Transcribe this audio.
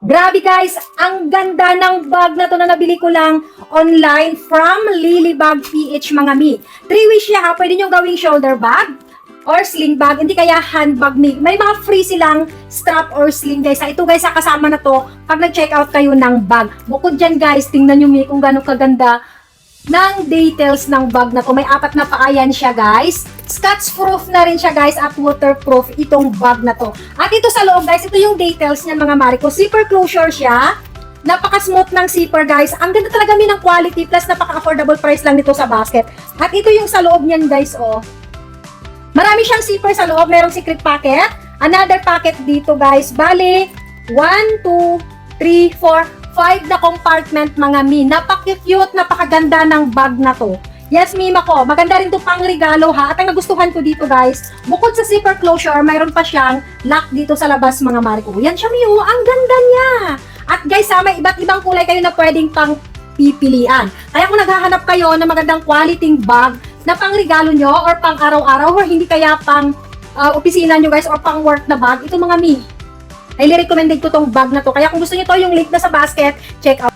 Grabe guys, ang ganda ng bag na to na nabili ko lang online from Lilybag PH mga mi. 3-way siya ha, pwede nyo gawing shoulder bag or sling bag, hindi kaya handbag mi. May mga free silang strap or sling guys. Ito guys, kasama na to pag nag-check out kayo ng bag. Bukod dyan guys, tingnan nyo mi kung gano'ng kaganda ng details ng bag na to. May 4 na paayan siya guys. Scotch proof na rin siya guys at waterproof itong bag na to. At ito sa loob guys, ito yung details niyan mga Mariko. Zipper closure siya. Napaka-smooth ng zipper guys. Ang ganda talaga ng quality plus napaka-affordable price lang nito sa basket. At ito yung sa loob niyan guys oh. Marami siyang zipper sa loob. Merong secret pocket. Another pocket dito guys. Bale, 1, 2, 3, 4, 5 na compartment mga mi. Napaka-cute, napakaganda ng bag na to. Yes, mima ko. Maganda rin to pang regalo ha. At ang nagustuhan ko dito guys, bukod sa zipper closure, mayroon pa siyang lock dito sa labas mga Mariko. Yan siya miyo. Ang ganda niya. At guys ha, may iba't ibang kulay kayo na pwedeng pang pipilian. Kaya kung naghahanap kayo ng magandang quality bag na pang regalo nyo or pang araw-araw or hindi kaya pang opisina nyo guys or pang work na bag, ito mga mi. Highly recommended ko tong bag na to. Kaya kung gusto niyo to, yung link na sa basket, check out.